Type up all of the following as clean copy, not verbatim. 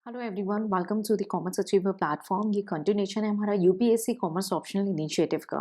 Hello everyone, welcome to the commerce achiever platform. ये continuation है हमारा यूपीएससी कॉमर्स ऑप्शनल इनिशिएटिव का।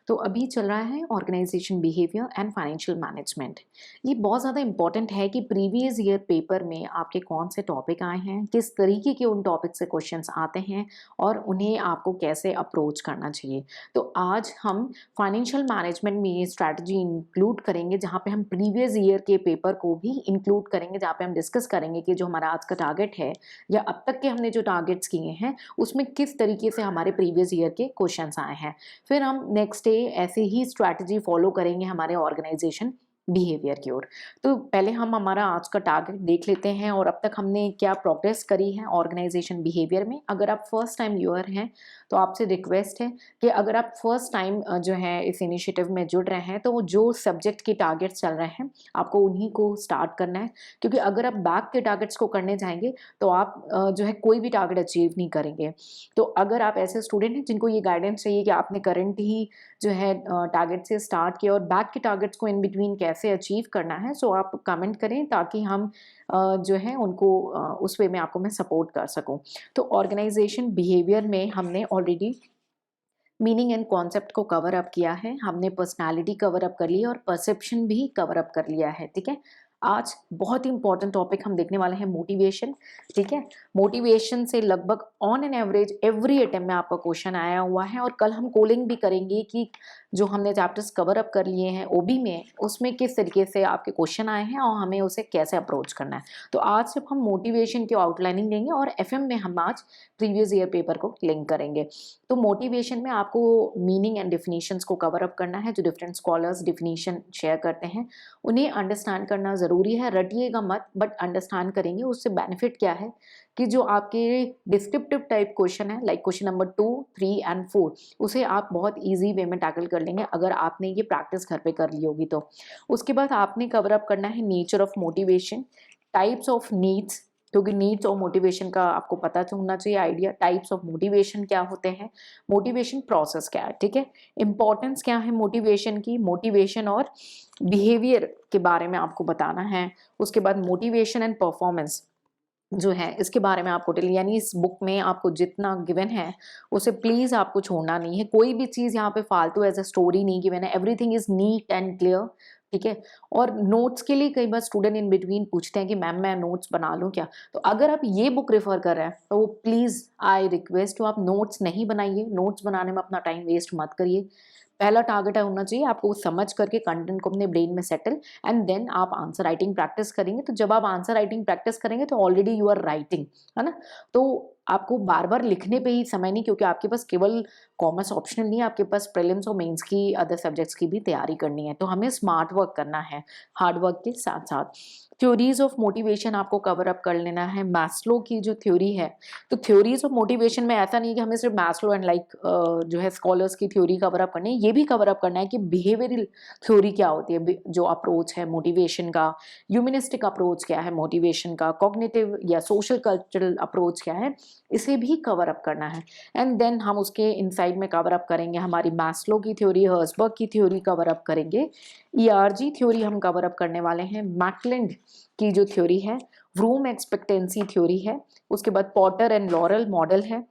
तो अभी चल रहा है organisation behaviour and financial management. ये बहुत ज़्यादा इंपॉर्टेंट है कि प्रीवियस ईयर पेपर में आपके कौन से टॉपिक आए हैं, किस तरीके के उन टॉपिक से क्वेश्चंस आते हैं और उन्हें आपको कैसे अप्रोच करना चाहिए। तो आज हम फाइनेंशियल मैनेजमेंट में ये स्ट्रैटेजी इंक्लूड करेंगे, जहाँ पे हम प्रीवियस ईयर के पेपर को भी इंक्लूड करेंगे, जहाँ पे हम डिस्कस करेंगे कि जो हमारा आज का टारगेट है या अब तक के हमने जो टारगेट्स किए हैं उसमें किस तरीके से हमारे प्रीवियस ईयर के क्वेश्चंस आए हैं। फिर हम नेक्स्ट डे ऐसे ही स्ट्रैटेजी फॉलो करेंगे हमारे ऑर्गेनाइजेशन बिहेवियर की ओर। तो पहले हम हमारा आज का टारगेट देख लेते हैं और अब तक हमने क्या प्रोग्रेस करी है ऑर्गेनाइजेशन बिहेवियर में। अगर आप फर्स्ट टाइम व्यूअर हैं तो आपसे रिक्वेस्ट है कि अगर आप फर्स्ट टाइम जो है इस इनिशिएटिव में जुड़ रहे हैं तो वो जो सब्जेक्ट के टारगेट्स चल रहे हैं आपको उन्हीं को स्टार्ट करना है, क्योंकि अगर आप बैक के टारगेट्स को करने जाएंगे तो आप जो है कोई भी टारगेट अचीव नहीं करेंगे। तो अगर आप ऐसे स्टूडेंट हैं जिनको ये गाइडेंस चाहिए कि आपने करंट ही जो है टारगेट से स्टार्ट किया और बैक के टारगेट्स को इन बिटवीन कैसे अचीव करना है, सो आप कमेंट करें ताकि हम जो है उनको उस वे में आपको मैं सपोर्ट कर सकूं। तो ऑर्गेनाइजेशन बिहेवियर में हमने ऑलरेडी मीनिंग एंड कॉन्सेप्ट को कवर अप किया है, हमने पर्सनालिटी कवर अप कर ली और परसेप्शन भी कवर अप कर लिया है। ठीक है, आज बहुत ही इंपॉर्टेंट टॉपिक हम देखने वाले हैं मोटिवेशन। ठीक है, मोटिवेशन से लगभग on an average every attempt में आपका क्वेश्चन आया हुआ है और कल हम कोलिंग भी करेंगे कि जो हमने चैप्टर्स कवर अप कर लिए हैं ओबी में उसमें किस तरीके से आपके क्वेश्चन आए हैं और हमें उसे कैसे अप्रोच करना है। तो आज सिर्फ हम मोटिवेशन की आउटलाइनिंग देंगे और एफएम में हम आज प्रीवियस ईयर पेपर को लिंक करेंगे। तो मोटिवेशन में आपको मीनिंग एंड डिफिनीशंस को कवर अप करना है। जो डिफरेंट स्कॉलर्स डिफिनीशन शेयर करते हैं उन्हें अंडरस्टैंड करना ज़रूरी है, रटिएगा मत, बट अंडरस्टैंड करेंगे उससे बेनिफिट क्या है कि जो आपके डिस्क्रिप्टिव टाइप क्वेश्चन है लाइक क्वेश्चन नंबर 2, 3 एंड 4 उसे आप बहुत ईजी वे में टैकल कर लेंगे अगर आपने ये प्रैक्टिस घर पे कर ली होगी। तो उसके बाद आपने कवर अप करना है nature of motivation, types of needs, क्योंकि नीड्स और मोटिवेशन का आपको पता होना चाहिए आइडिया। टाइप्स ऑफ मोटिवेशन क्या होते हैं, मोटिवेशन प्रोसेस क्या है, ठीक है, इंपॉर्टेंस क्या है मोटिवेशन की, मोटिवेशन और बिहेवियर के बारे में आपको बताना है। उसके बाद मोटिवेशन एंड परफॉर्मेंस जो है इसके बारे में आपको यानी इस बुक में आपको जितना गिवन है उसे प्लीज आपको छोड़ना नहीं है। कोई भी चीज यहाँ पे फालतू एज अ स्टोरी नहीं गिवन है, everything is neat and clear. ठीक है, और नोट्स के लिए कई बार स्टूडेंट इन बिटवीन पूछते हैं कि मैम मैं नोट्स बना लूँ क्या। तो अगर आप ये बुक रेफर कर रहे हैं तो प्लीज आई रिक्वेस्ट आप नोट्स नहीं बनाइए, नोट्स बनाने में अपना टाइम वेस्ट मत करिए। पहला टारगेट है होना चाहिए आपको समझ करके कंटेंट को अपने ब्रेन में सेटल एंड देन आप आंसर राइटिंग प्रैक्टिस करेंगे। तो जब आप आंसर राइटिंग प्रैक्टिस करेंगे तो ऑलरेडी यू आर राइटिंग, है ना। तो आपको बार बार लिखने पे ही समय नहीं, क्योंकि आपके पास केवल कॉमर्स ऑप्शनल नहीं है, आपके पास प्रीलिम्स और मेंस की अदर सब्जेक्ट्स की भी तैयारी करनी है। तो हमें स्मार्ट वर्क करना है हार्ड वर्क के साथ साथ। थ्योरीज ऑफ मोटिवेशन आपको कवर अप कर लेना है, मैस्लो की जो थ्योरी है। तो थ्योरीज ऑफ मोटिवेशन में ऐसा नहीं है कि हमें सिर्फ मैस्लो एंड लाइक जो है स्कॉलर्स की थ्योरी कवर अप करनी है, ये भी कवर अप करना है कि बिहेवियरल थ्योरी क्या होती है, जो अप्रोच है मोटिवेशन का, ह्यूमनिस्टिक अप्रोच क्या है मोटिवेशन का, कॉग्निटिव या सोशल कल्चरल अप्रोच क्या है, इसे भी कवर अप करना है। एंड देन हम उसके इनसाइड में कवर अप करेंगे हमारी मैस्लो की थ्योरी, हर्सबर्ग की थ्योरी कवर अप करेंगे, ईआरजी थ्योरी हम कवर अप करने वाले हैं, मैकलेंड की जो थ्योरी है, व्रूम एक्सपेक्टेंसी थ्योरी है, उसके बाद पॉटर एंड लॉरल मॉडल है।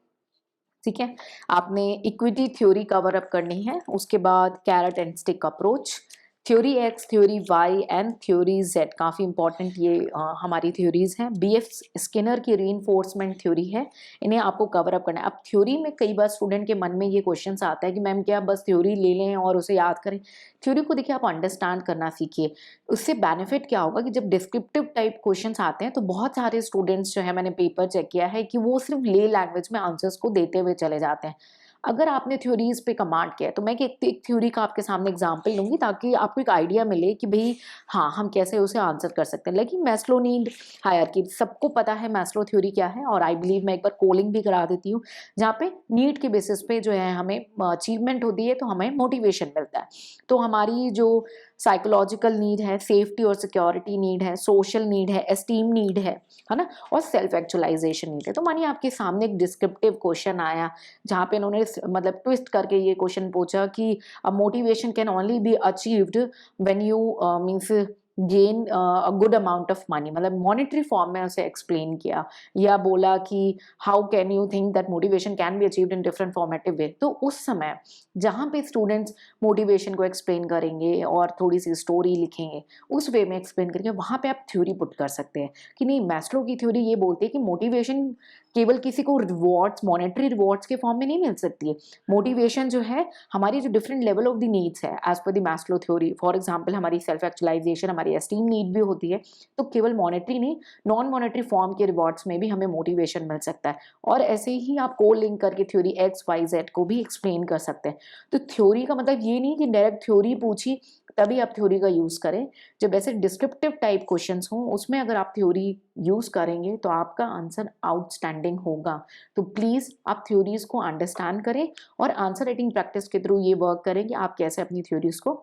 ठीक है, आपने इक्विटी थ्योरी कवर अप करनी है। उसके बाद carrot and stick approach, theory X, theory Y and theory Z, काफ़ी इंपॉर्टेंट ये हमारी थ्योरीज हैं। बीएफ स्किनर की रीइंफोर्समेंट थ्योरी है, इन्हें आपको कवर अप करना है। अब थ्योरी में कई बार स्टूडेंट के मन में ये क्वेश्चन आता है कि मैम क्या बस थ्योरी ले लें और उसे याद करें। थ्योरी को देखिए आप अंडरस्टैंड करना सीखिए, उससे बेनिफिट क्या होगा कि जब डिस्क्रिप्टिव टाइप क्वेश्चंस आते हैं तो बहुत सारे स्टूडेंट्स जो है, मैंने पेपर चेक किया है कि वो सिर्फ ले लैंग्वेज में आंसर्स को देते हुए चले जाते हैं। अगर आपने थ्योरीज पे कमांड किया है तो मैं एक थ्योरी का आपके सामने एग्जांपल लूंगी ताकि आपको एक आइडिया मिले कि भाई हाँ हम कैसे उसे आंसर कर सकते हैं। लेकिन मैस्लो नीड हायरार्की सबको पता है मैस्लो थ्योरी क्या है, और आई बिलीव मैं एक बार कोलिंग भी करा देती हूँ जहाँ पे नीड के बेसिस पे जो है हमें अचीवमेंट होती है तो हमें मोटिवेशन मिलता है। तो हमारी जो साइकोलॉजिकल नीड है, सेफ्टी और सिक्योरिटी नीड है, सोशल नीड है, एस्टीम नीड है ना, और सेल्फ एक्चुअलाइजेशन नीड है। तो मानिए आपके सामने एक डिस्क्रिप्टिव क्वेश्चन आया जहाँ पे इन्होंने मतलब ट्विस्ट करके ये क्वेश्चन पूछा कि motivation can only be achieved when you means gain a good amount of money, मतलब मॉनेटरी फॉर्म में उसे एक्सप्लेन किया, या बोला कि how can you think that motivation can be achieved in different formative way. तो उस समय जहाँ पे स्टूडेंट्स मोटिवेशन को एक्सप्लेन करेंगे और थोड़ी सी स्टोरी लिखेंगे, उस वे में एक्सप्लेन करेंगे, वहाँ पे आप थ्योरी पुट कर सकते हैं कि नहीं, मैस्लो की थ्योरी ये बोलती है कि मोटिवेशन केवल किसी को रिवॉर्ड्स, मॉनेटरी रिवॉर्ड्स के फॉर्म में नहीं मिल सकती है। मोटिवेशन जो है हमारी जो different level of the needs है as per the Maslow theory, for example हमारी सेल्फ एक्चुअलाइजेशन, हमारी एस्टीम नीड भी होती है, तो केवल मॉनेटरी नहीं, नॉन मॉनेटरी फॉर्म के रिवॉर्ड्स में भी हमें मोटिवेशन मिल सकता है। और ऐसे ही आप को लिंक करके थ्योरी एक्स वाई जेड को भी एक्सप्लेन कर सकते हैं। तो थ्योरी का मतलब ये नहीं कि डायरेक्ट थ्योरी पूछी तभी आप थ्योरी का यूज करें। जब ऐसे डिस्क्रिप्टिव टाइप क्वेश्चंस हों, उसमें अगर आप थ्योरी यूज करेंगे तो आपका आंसर आउटस्टैंडिंग होगा। तो प्लीज आप थ्योरीज को अंडरस्टैंड करें और आंसर राइटिंग प्रैक्टिस के थ्रू ये वर्क करें कि आप कैसे अपनी थ्योरीज को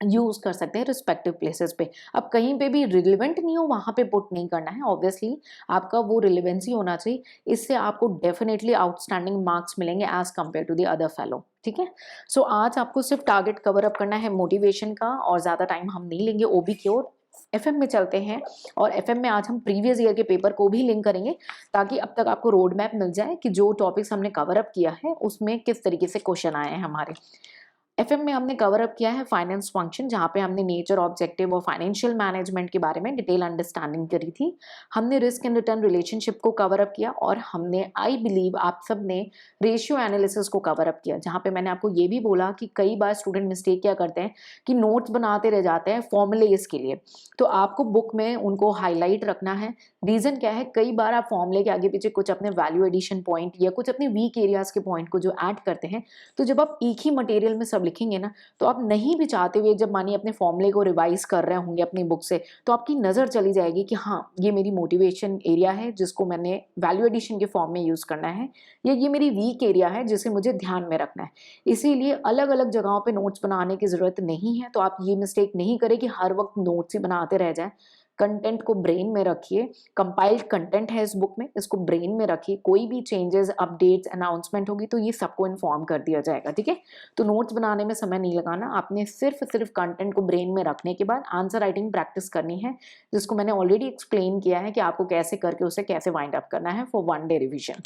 यूज कर सकते हैं रिस्पेक्टिव प्लेसेस पे। अब कहीं पे भी रिलेवेंट नहीं हो वहां पे पुट नहीं करना है, ऑब्वियसली आपका वो रिलेवेंसी होना चाहिए। इससे आपको डेफिनेटली आउटस्टैंडिंग मार्क्स मिलेंगे as compare to the other fellow. ठीक है, सो आज आपको सिर्फ टारगेट कवर अप करना है मोटिवेशन का, और ज्यादा टाइम हम नहीं लेंगे ओबी की ओर। एफएम में चलते हैं, और एफएम में आज हम प्रीवियस ईयर के पेपर को भी लिंक करेंगे, ताकि अब तक आपको रोड मैप मिल जाए कि जो टॉपिक्स हमने कवर अप किया है उसमें किस तरीके से क्वेश्चन आए हैं हमारे। एफएम में हमने कवर अप किया है फाइनेंस फंक्शन, जहाँ पे हमने नेचर, ऑब्जेक्टिव और फाइनेंशियल मैनेजमेंट के बारे में डिटेल अंडरस्टैंडिंग करी थी। हमने रिस्क एंड रिटर्न रिलेशनशिप को कवर अप किया, और हमने आई बिलीव आप सब ने रेशियो एनालिसिस को कवर अप किया, जहाँ पे मैंने आपको ये भी बोला कि कई बार स्टूडेंट मिस्टेक क्या करते हैं कि नोट्स बनाते रह जाते हैं फॉर्मूलेज के लिए। तो आपको बुक में उनको हाईलाइट रखना है। रीजन क्या है, कई बार आप फॉर्मूले के आगे पीछे कुछ अपने वैल्यू एडिशन पॉइंट या कुछ अपने वीक एरियाज के पॉइंट को जो ऐड करते हैं, तो जब आप एक ही मटेरियल में सब लिखेंगे ना, तो आप नहीं भी चाहते हुए जब मानिए अपने फॉर्मूले को रिवाइज कर रहे होंगे अपनी बुक से, तो आपकी नज़र चली जाएगी कि हाँ, ये मेरी मोटिवेशन एरिया है जिसको मैंने वैल्यू एडिशन के फॉर्म में यूज़ करना है, या ये मेरी वीक एरिया है जिसे मुझे ध्यान में रखना है। इसीलिए अलग अलग जगहों पे नोट्स बनाने की ज़रूरत नहीं है। तो आप ये मिस्टेक नहीं करें कि हर वक्त नोट्स ही बनाते रह जाए। कंटेंट को ब्रेन में रखिए, कंपाइल्ड कंटेंट है इस बुक में, इसको ब्रेन में रखिए। कोई भी चेंजेस, अपडेट्स, अनाउंसमेंट होगी तो ये सबको इन्फॉर्म कर दिया जाएगा। ठीक है, तो नोट्स बनाने में समय नहीं लगाना, आपने सिर्फ कंटेंट को ब्रेन में रखने के बाद आंसर राइटिंग प्रैक्टिस करनी है, जिसको मैंने ऑलरेडी एक्सप्लेन किया है कि आपको कैसे करके उसे कैसे वाइंड अप करना है फॉर वन डे रिविजन।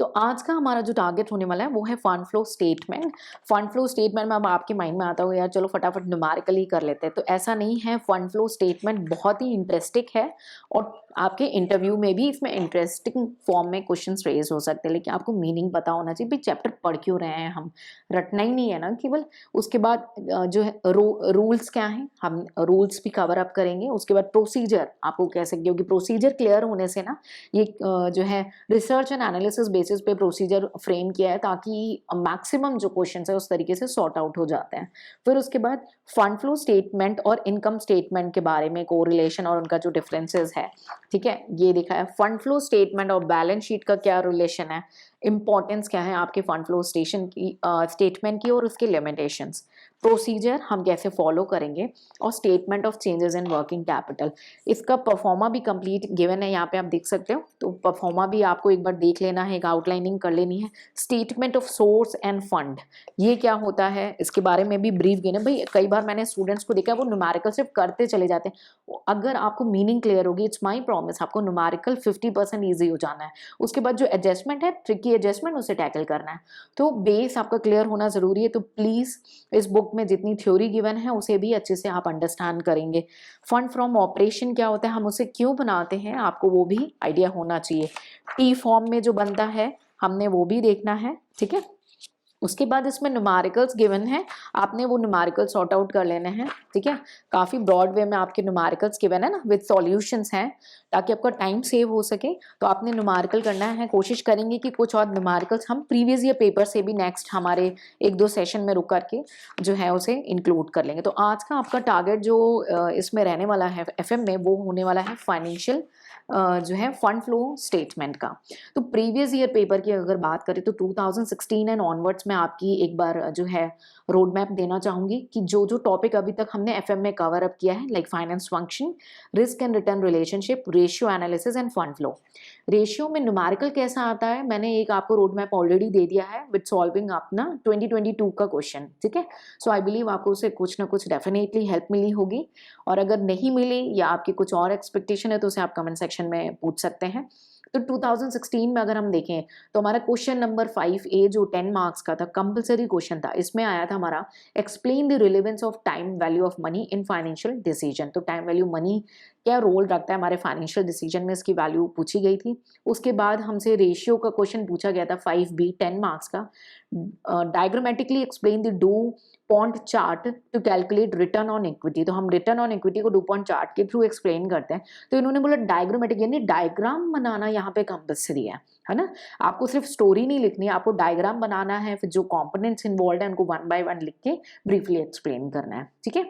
तो आज का हमारा जो टारगेट होने वाला है वो है fund flow statement. Fund flow statement में अब आपके माइंड में आता होगा यार चलो फटाफट न्यूमेरिकल ही कर लेते हैं, तो ऐसा नहीं है। फंड फ्लो स्टेटमेंट बहुत ही इंटरेस्टिंग है, और आपके इंटरव्यू में भी इसमें इंटरेस्टिंग फॉर्म में क्वेश्चंस रेज हो सकते हैं, लेकिन आपको मीनिंग पता होना चाहिए। भाई चैप्टर पढ़ क्यों रहे हैं हम, रटना ही नहीं है ना केवल। उसके बाद जो है रूल्स क्या हैं, हम रूल्स भी कवर अप करेंगे। उसके बाद प्रोसीजर आपको कह सकते हो कि प्रोसीजर क्लियर होने से ना, ये जो है रिसर्च एंड एनालिसिस बेसिस पे प्रोसीजर फ्रेम किया है, ताकि मैक्सिमम जो क्वेश्चन है उस तरीके से सॉर्ट आउट हो जाते हैं। फिर उसके बाद फंड फ्लो स्टेटमेंट और इनकम स्टेटमेंट के बारे में कोरिलेशन और उनका जो डिफरेंसेस है, ठीक है, ये देखा है। फंड फ्लो स्टेटमेंट और बैलेंस शीट का क्या रिलेशन है, इंपॉर्टेंस क्या है आपके फंड फ्लो स्टेशन की स्टेटमेंट की, और उसके लिमिटेशंस, प्रोसीजर हम कैसे फॉलो करेंगे, और statement of changes in working capital. इसका परफॉर्मा भी कंप्लीट गिवन है, यहाँ पे आप देख सकते हो। तो परफॉर्मा भी आपको एक बार देख लेना है, एक आउटलाइनिंग कर लेनी है। Statement of source end fund, ये क्या होता है, इसके बारे में भी ब्रीफ गिवन है। भाई कई बार मैंने स्टूडेंट्स को देखा है वो न्यूमेरिकल सिर्फ करते चले जाते हैं। अगर आपको मीनिंग क्लियर होगी, इट्स माई प्रॉमिस, आपको न्यूमेरिकल 50% ईजी हो जाना है। उसके बाद जो एडजस्टमेंट है, ट्रिकी एडजस्टमेंट, उसे टैकल करना है। तो बेस आपका क्लियर होना जरूरी है। तो प्लीज इस बुक में जितनी थ्योरी गिवन है उसे भी अच्छे से आप अंडरस्टैंड करेंगे। फंड फ्रॉम ऑपरेशन क्या होता है, हम उसे क्यों बनाते हैं, आपको वो भी आइडिया होना चाहिए। टी फॉर्म में जो बनता है हमने वो भी देखना है। ठीक है, उसके बाद इसमें न्यूमेरिकल्स गिवन है, आपने वो न्यूमेरिकल सॉर्ट आउट कर लेने हैं। ठीक है, काफ़ी ब्रॉड वे में आपके न्यूमेरिकल्स गिवन है ना, विद सॉल्यूशंस हैं, ताकि आपका टाइम सेव हो सके। तो आपने न्यूमेरिकल करना है। कोशिश करेंगे कि कुछ और न्यूमेरिकल्स हम प्रीवियस ईयर पेपर से भी नेक्स्ट हमारे 1-2 सेशन में रुक करके जो है उसे इंक्लूड कर लेंगे। तो आज का आपका टारगेट जो इसमें रहने वाला है एफएम में, वो होने वाला है फाइनेंशियल जो है फंड फ्लो स्टेटमेंट का। तो प्रीवियस ईयर पेपर की अगर बात करें तो 2016 एंड ऑनवर्ड्स में आपकी एक बार जो है रोड मैप देना चाहूँगी कि जो जो टॉपिक अभी तक हमने एफएम में कवर अप किया है, like finance function, risk and return relationship, ratio analysis end fund flow. Ratio में न्यूमेरिकल कैसा आता है, मैंने एक आपको रोड मैप ऑलरेडी दे दिया है विद सॉल्विंग अपना 2022 का क्वेश्चन, ठीक है। सो आई बिलीव आपको उससे कुछ ना कुछ डेफिनेटली हेल्प मिली होगी, और अगर नहीं मिली या आपकी कुछ और एक्सपेक्टेशन है तो उसे आप कमेंट सेक्शन में पूछ सकते हैं। तो 2016 में अगर हम देखें तो हमारा क्वेश्चन नंबर 5A जो 10 मार्क्स का था, कंपलसरी क्वेश्चन था, इसमें आया था हमारा explain the relevance of time value of money in financial decision. तो टाइम वैल्यू मनी क्या रोल रखता है हमारे फाइनेंशियल डिसीजन में, इसकी वैल्यू पूछी गई थी। उसके बाद हमसे रेशियो का क्वेश्चन पूछा गया था 5B 10 मार्क्स का, diagrammatically explain the DuPont chart to calculate return on equity. तो हम रिटर्न ऑन इक्विटी को डू पॉन्ट चार्ट के थ्रू एक्सप्लेन करते हैं। तो इन्होंने बोला डायग्रामेटिक यानी डायग्राम बनाना यहाँ पे कंपल्सरी है ना। आपको सिर्फ स्टोरी नहीं लिखनी है, आपको डायग्राम बनाना है, फिर जो कंपोनेंट्स इन्वॉल्व है उनको 1 बाय 1 लिख के ब्रीफली एक्सप्लेन करना है, ठीक है।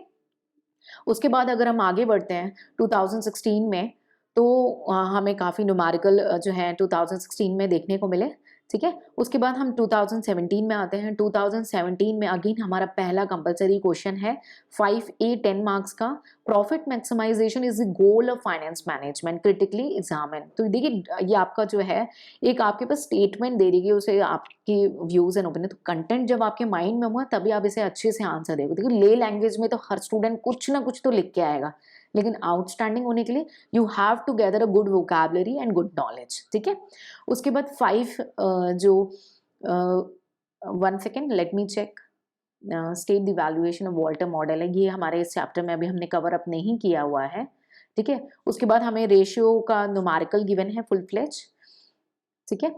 उसके बाद अगर हम आगे बढ़ते हैं 2016 में, तो हमें काफ़ी न्यूमेरिकल जो है 2016 में देखने को मिले, ठीक है। उसके बाद हम 2017 में आते हैं। 2017 में अगेन हमारा पहला कंपलसरी क्वेश्चन है 5A 10 मार्क्स का, profit maximisation is the goal of finance management critically examine. तो देखिए ये आपका जो है एक आपके पास स्टेटमेंट दे रही है, उसे आपकी व्यूज एंड ओपिनियन, तो कंटेंट जब आपके माइंड में हुआ तभी आप इसे अच्छे से आंसर देगा। देखिए ले लैंग्वेज में तो हर स्टूडेंट कुछ ना कुछ तो लिख के आएगा, लेकिन आउटस्टैंडिंग होने के लिए you have to gather a good vocabulary and good knowledge, ठीक है। उसके बाद 5 जो 1 second let me check, state the valuation of Walter model है, ये हमारे इस चैप्टर में अभी हमने कवर अप नहीं किया हुआ है, ठीक है। उसके बाद हमें रेशियो का न्यूमेरिकल गिवन है फुल फ्लेज, ठीक है,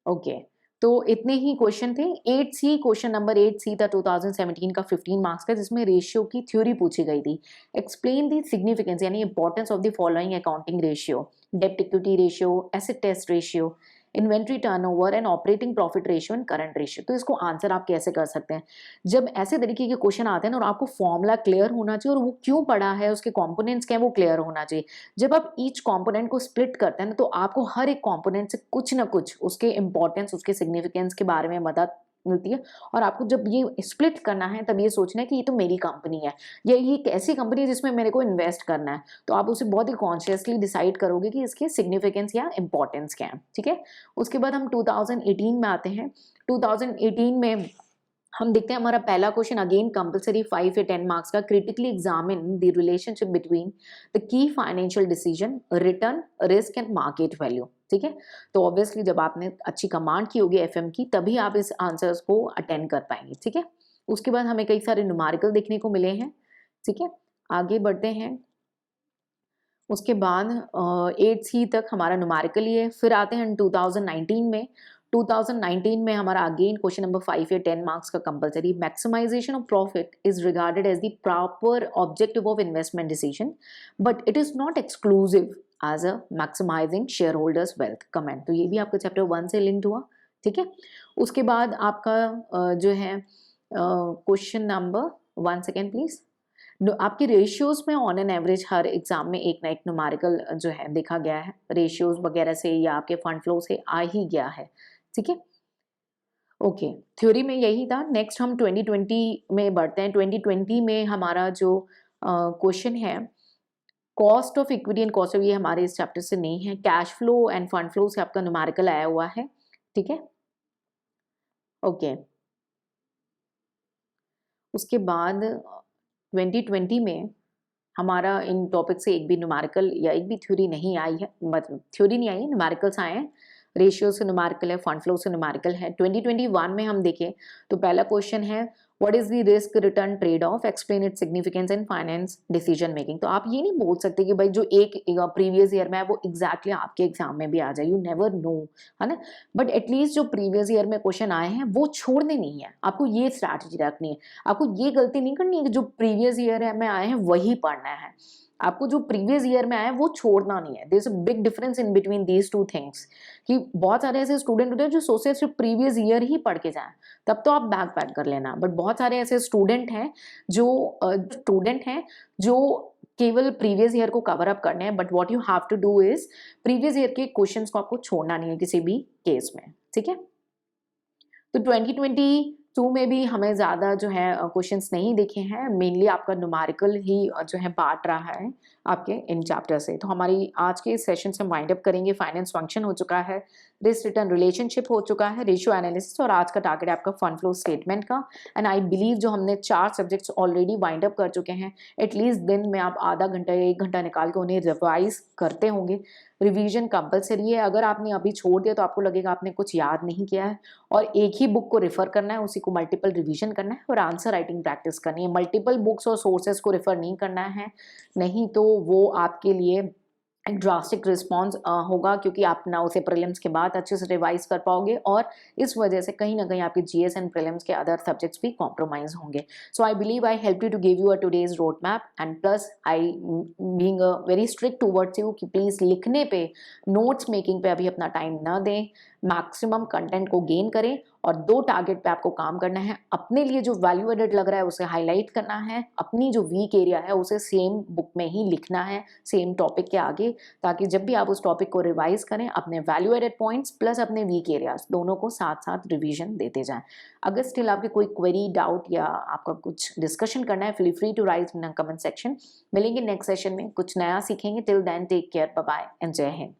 ओके। तो इतने ही क्वेश्चन थे। 8C क्वेश्चन नंबर 8C था 2017 का 15 मार्क्स का, जिसमें रेशियो की थ्योरी पूछी गई थी। एक्सप्लेन द सिग्निफिकेंस यानी importance of the following accounting ratio, डेब्ट equity ratio, asset test ratio, inventory turnover and operating profit ratio and current ratio. तो इसको आंसर आप कैसे कर सकते हैं, जब ऐसे तरीके के क्वेश्चन आते हैं ना, और आपको फॉर्मूला क्लियर होना चाहिए और वो क्यों पढ़ा है, उसके कंपोनेंट्स क्या है वो क्लियर होना चाहिए। जब आप ईच कंपोनेंट को स्प्लिट करते हैं ना, तो आपको हर एक कंपोनेंट से कुछ ना कुछ उसके इंपॉर्टेंस, उसके सिग्निफिकेंस के बारे में मदद मिलती है। और आपको जब ये स्प्लिट करना है तब ये सोचना है कि ये तो मेरी कंपनी है, या ये एक ऐसी कंपनी है जिसमें मेरे को इन्वेस्ट करना है, तो आप उसे बहुत ही कॉन्शियसली डिसाइड करोगे कि इसके सिग्निफिकेंस या इंपॉर्टेंस क्या है, ठीक है। उसके बाद हम 2018 में आते हैं। 2018 में हम देखते हैं हमारा पहला क्वेश्चन अगेन कंपलसरी 5 या 10 मार्क्स का, critically examine the relationship between the key financial decision, return, risk and market value, ठीक है। तो ऑब्वियसली जब आपने अच्छी कमांड की होगी एफएम की, तभी आप इस आंसर्स को अटेंड कर पाएंगे, ठीक है। उसके बाद हमें कई सारे न्यूमेरिकल देखने को मिले हैं, ठीक है। आगे बढ़ते हैं। उसके बाद 8C तक हमारा न्यूमेरिकल ही है। फिर आते हैं 2019 में। 2019 में हमारा अगेन क्वेश्चन नंबर 5 या 10 मार्क्स का compulsory, maximisation of profit is regarded as the proper objective of investment decision, but it is not exclusive as a maximising share holders wealth comment. तो ये भी आपका चैप्टर 1 से लिंक्ड हुआ, ठीक है। उसके बाद आपका जो है क्वेश्चन नंबर 1 सेकेंड प्लीज, आपके रेशियोज में on an average her exam में एक ना एक न्यूमेरिकल जो है देखा गया है, रेशियोज वगैरह से या आपके फंड फ्लो से आ ही गया है, ठीक है, ओके। थ्योरी में यही था। नेक्स्ट हम 2020 में बढ़ते हैं। 2020 में हमारा जो क्वेश्चन है cost of equity and cost of, ये हमारे इस चैप्टर से नहीं है, cash flow end fund flow से आपका न्यूमेरिकल आया हुआ है, ठीक है, ओके। उसके बाद 2020 में हमारा इन टॉपिक से एक भी न्यूमेरिकल या एक भी थ्योरी नहीं आई है, मतलब थ्योरी नहीं आई है, न्यूमेरिकल्स आए हैं। रेशियो से न्यूमेरिकल है, फंड फ्लो से न्यूमेरिकल है। 2021 में हम देखें तो पहला क्वेश्चन है what is the risk return trade off, explain its significance in finance decision making. तो आप ये नहीं बोल सकते कि भाई जो एक प्रीवियस ईयर में है वो एग्जैक्टली आपके एग्जाम में भी आ जाए, यू नेवर नो, है ना। बट एटलीस्ट जो प्रीवियस ईयर में क्वेश्चन आए हैं वो छोड़ने नहीं है, आपको ये स्ट्रैटेजी रखनी है। आपको ये गलती नहीं करनी है कि जो प्रीवियस ईयर में आए हैं वही पढ़ना है। आपको जो प्रीवियस ईयर में आया है वो छोड़ना नहीं है। There is a big difference in between these two things, कि बहुत सारे ऐसे स्टूडेंट होते हैं जो सोचते हैं सिर्फ प्रीवियस ईयर ही पढ़ के जाएं, तब तो आप बैक पैक कर लेना। बट बहुत सारे ऐसे स्टूडेंट हैं जो केवल प्रीवियस ईयर को कवर अप करने हैं, but what you have to do is previous year के क्वेश्चंस को आपको छोड़ना नहीं है किसी भी केस में, ठीक है। तो 2022 में भी हमें ज़्यादा जो है क्वेश्चंस नहीं दिखे हैं, मेनली आपका न्यूमेरिकल ही जो है पार्ट रहा है आपके इन चैप्टर से। तो हमारी आज के इस सेशन से वाइंड अप करेंगे। फाइनेंस फंक्शन हो चुका है, रिस्क रिटर्न रिलेशनशिप हो चुका है, रेशियो एनालिसिस, और आज का टारगेट है आपका फंड फ्लो स्टेटमेंट का। एंड आई बिलीव जो हमने 4 सब्जेक्ट्स ऑलरेडी वाइंड अप कर चुके हैं, एटलीस्ट दिन में आप आधा घंटा या 1 घंटा निकाल के उन्हें रिवाइज करते होंगे। रिवीजन कंपलसरी है। अगर आपने अभी छोड़ दिया तो आपको लगेगा आपने कुछ याद नहीं किया है, और एक ही बुक को रेफर करना है, उसी को मल्टीपल रिवीजन करना है और आंसर राइटिंग प्रैक्टिस करनी है। मल्टीपल बुक्स और सोर्सेज को रेफर नहीं करना है, नहीं तो वो आपके लिए एक ड्रास्टिक रिस्पॉन्स होगा, क्योंकि आप ना उसे प्रीलिम्स के बाद अच्छे से रिवाइज कर पाओगे, और इस वजह से कहीं ना कहीं आपके जीएस एंड प्रीलिम्स के अदर सब्जेक्ट्स भी कॉम्प्रोमाइज होंगे। So I believe I help you to give you a today's road map, and plus I being very strict towards you कि प्लीज लिखने पे, नोट्स मेकिंग पे अभी अपना टाइम ना दें, मैक्सिमम कंटेंट को गेन करें, और 2 टारगेट पे आपको काम करना है। अपने लिए जो वैल्यू एडेड लग रहा है उसे हाईलाइट करना है, अपनी जो वीक एरिया है उसे सेम बुक में ही लिखना है, सेम टॉपिक के आगे, ताकि जब भी आप उस टॉपिक को रिवाइज करें, अपने वैल्यू एडेड पॉइंट्स प्लस अपने वीक एरियाज दोनों को साथ साथ रिवीजन देते जाएं। अगर स्टिल आपके कोई क्वेरी, डाउट या आपका कुछ डिस्कशन करना है, feel free to write in comment section. मिलेंगे नेक्स्ट सेशन में, कुछ नया सीखेंगे। Till then take care, bye bye and जय हिंद।